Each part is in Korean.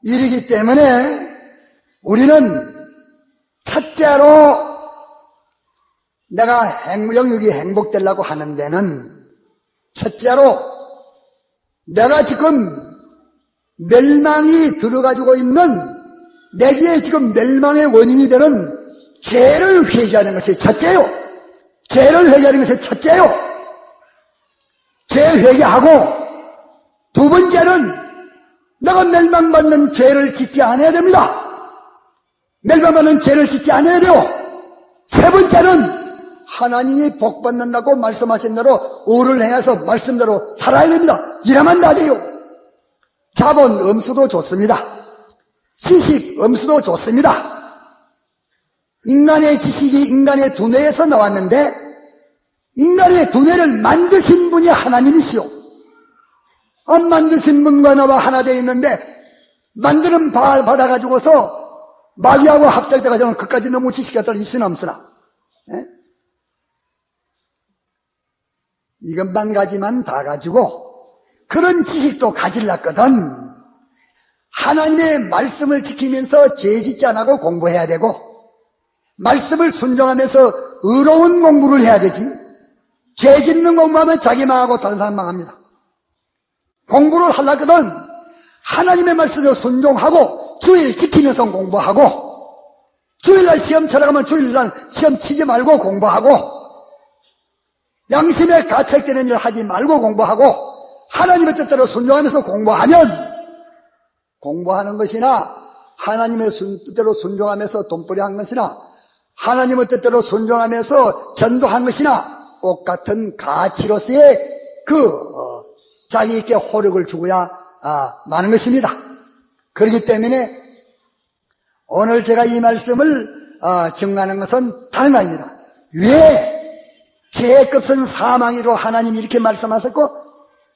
이러기 때문에 우리는 첫째로 내가 영육이 행복되려고 하는 데는 첫째로 내가 지금 멸망이 들어가지고 있는 내게 지금 멸망의 원인이 되는 죄를 회개하는 것이 첫째요. 죄를 회개하는 것이 첫째요. 죄 회개하고 두 번째는 내가 멸망받는 죄를 짓지 않아야 됩니다. 멸망받는 죄를 짓지 않아야 돼요. 세 번째는 하나님이 복받는다고 말씀하신 대로 의를 행해서 말씀대로 살아야 됩니다. 이러면 다 돼요. 자본 엄수도 좋습니다. 지식 엄수도 좋습니다. 인간의 지식이 인간의 두뇌에서 나왔는데 인간의 두뇌를 만드신 분이 하나님이시오. 안 만드신 분과 나와 하나 되어 있는데 만드는 받아가지고서 마귀하고 합작돼가지고는 그까지 너무 지식이 갖다 있으나 없으나 이것만 가지만 다 가지고 그런 지식도 가질랐거든. 하나님의 말씀을 지키면서 죄 짓지 안 하고 공부해야 되고 말씀을 순종하면서 의로운 공부를 해야 되지. 죄 짓는 공부하면 자기 망하고 다른 사람 망합니다. 공부를 하려거든 하나님의 말씀을 순종하고 주일 지키면서 공부하고 주일날 시험 쳐러 가면 주일날 시험 치지 말고 공부하고 양심에 가책되는 일을 하지 말고 공부하고 하나님의 뜻대로 순종하면서 공부하는 것이나 하나님의 뜻대로 순종하면서 돈벌이 한 것이나 하나님의 뜻대로 순종하면서 전도한 것이나 똑같은 가치로서의 자기에게 호력을 주고야 마는 것입니다. 그렇기 때문에 오늘 제가 이 말씀을 증거하는 것은 다른 것입니다. 왜 죄의 값은 사망이로 하나님이 이렇게 말씀하셨고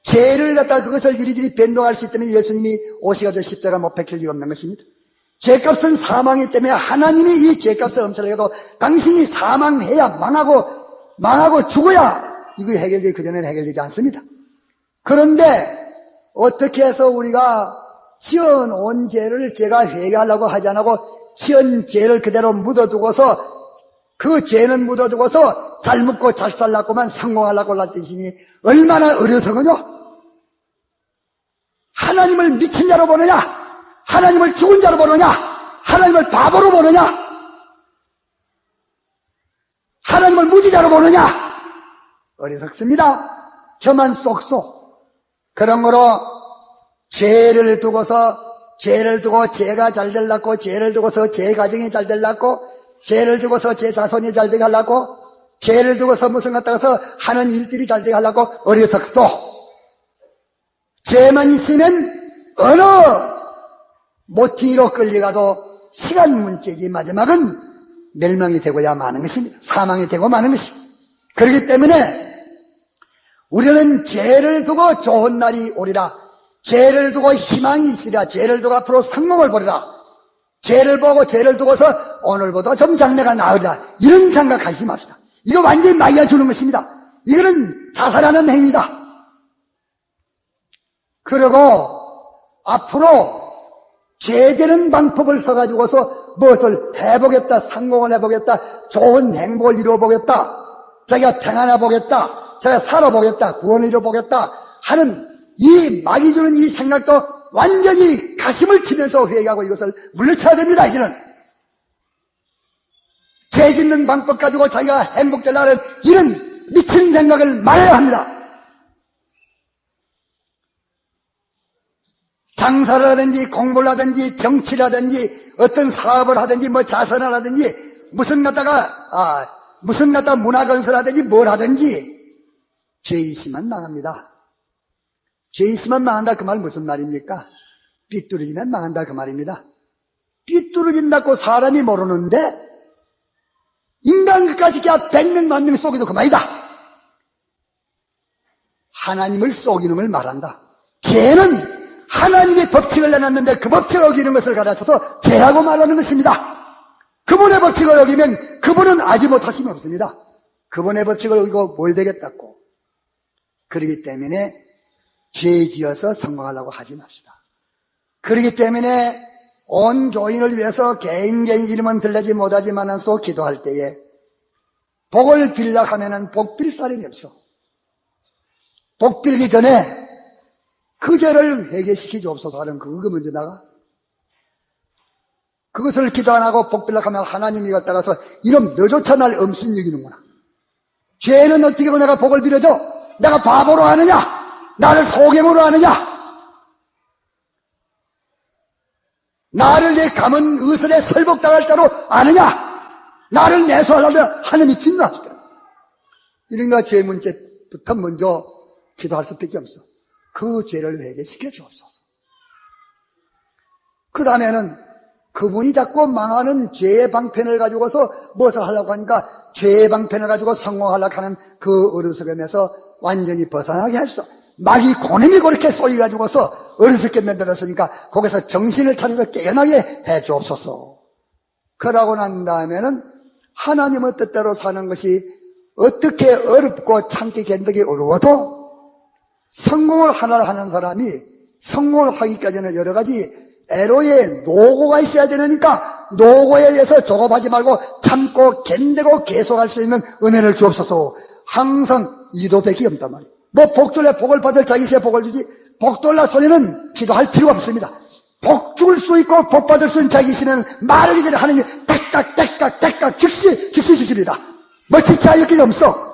죄를 갖다 그것을 이리저리 변동할 수 있다면 예수님이 오셔가지고 십자가 못 박힐 리가 없는 것입니다. 죄값은 사망이기 때문에 하나님이 이 죄값을 엄청나게도 당신이 사망해야 망하고 죽어야 이거 해결되기 그전에는 해결되지 않습니다. 그런데 어떻게 해서 우리가 지어온 죄를 제가 회개하려고 하지 않고 지은 죄를 그대로 묻어두고서 그 죄는 묻어두고서 잘 먹고 잘 살라고만 성공하려고 놨듯이니 얼마나 어리석으뇨? 하나님을 미친 자로 보느냐? 하나님을 죽은 자로 보느냐? 하나님을 바보로 보느냐? 하나님을 무지자로 보느냐? 어리석습니다. 저만 쏙쏙. 그런 거로 죄를 두고 죄가 잘 되려고 죄를 두고서 제 가정이 잘 되려고 죄를 두고서 제 자손이 잘 되게 하려고 죄를 두고서 무슨 갖다가서 하는 일들이 잘 되게 하려고 어리석소. 죄만 있으면 어느 모퉁이로 끌려가도 시간 문제지 마지막은 멸망이 되고야 마는 것입니다. 사망이 되고 마는 것입니다. 그렇기 때문에 우리는 죄를 두고 좋은 날이 오리라. 죄를 두고 희망이 있으리라. 죄를 두고 앞으로 성공을 보리라. 죄를 보고 죄를 두고서 오늘보다 좀 장래가 나으리라. 이런 생각하지 맙시다. 이거 완전히 마귀가 주는 것입니다. 이거는 자살하는 행위다. 그리고 앞으로 죄되는 방법을 써가지고서 무엇을 해보겠다, 성공을 해보겠다, 좋은 행복을 이루어보겠다, 자기가 평안해보겠다, 자기가 살아보겠다, 구원을 이루어보겠다 하는 이 마귀 주는 이 생각도 완전히 가슴을 치면서 회개하고 이것을 물리쳐야 됩니다. 이제는 죄 짓는 방법 가지고 자기가 행복되려는 이런 미친 생각을 말해야 합니다. 장사를 하든지 공부를 하든지 정치를 하든지 어떤 사업을 하든지 뭐 자선을 하든지 무슨 갖다가 문화건설 하든지 뭘 하든지 죄 있으면 망합니다. 죄 있으면 망한다 그 말 무슨 말입니까? 삐뚤어지면 망한다 그 말입니다. 삐뚤어진다고 사람이 모르는데 인간 끝까지 그냥 100명 만명 속이도 그만이다. 하나님을 속이는 걸 말한다. 죄는 하나님의 법칙을 내놨는데 그 법칙을 어기는 것을 가르쳐서 죄라고 말하는 것입니다. 그분의 법칙을 어기면 그분은 아지 못하심이 없습니다. 그분의 법칙을 어기고 뭘 되겠다고. 그렇기 때문에 죄 지어서 성공하려고 하지 맙시다. 그렇기 때문에 온 교인을 위해서 개인 이름은 들리지 못하지만서 기도할 때에 복을 빌려 하면은 복 빌 사람이 없어. 복 빌기 전에 그 죄를 회개시키 주옵소서 하는 그거 먼저 나가. 그것을 기도 안 하고 복 빌려 하면 하나님이 갖다가서 이놈 너조차 날 엄순 여기는구나. 죄는 어떻게 하고 내가 복을 빌어줘? 내가 바보로 아느냐? 나를 소경으로 아느냐? 나를 내 감은 의설에 설복당할 자로 아느냐? 나를 내소하려고 하나님이 진노하시더라. 이런가 죄 문제부터 먼저 기도할 수밖에 없어. 그 죄를 회개시켜 주옵소서. 그 다음에는 그분이 자꾸 망하는 죄의 방편을 가지고서 무엇을 하려고 하니까 죄의 방편을 가지고 성공하려고 하는 그 어리석음에서 완전히 벗어나게 할 수. 마귀 고놈이 그렇게 쏘여가지고서 어리석게 만들었으니까 거기서 정신을 차려서 깨어나게 해 주옵소서. 그러고 난 다음에는 하나님의 뜻대로 사는 것이 어떻게 어렵고 참기 견디기 어려워도 성공을 하나 하는 사람이 성공을 하기까지는 여러 가지 애로의 노고가 있어야 되니까 노고에 의해서 조급하지 말고 참고 견디고 계속할 수 있는 은혜를 주옵소서. 항상 이도밖에 없단 말이에요. 뭐 복줄에 복을 받을 자기 있어야 복을 주지 복돌라 소리는 기도할 필요가 없습니다. 복 줄 수 있고 복 받을 수 있는 자기 있으면 말하기 전에 하느님이 딱딱 즉시 주십니다. 뭐 지체할 게 없어.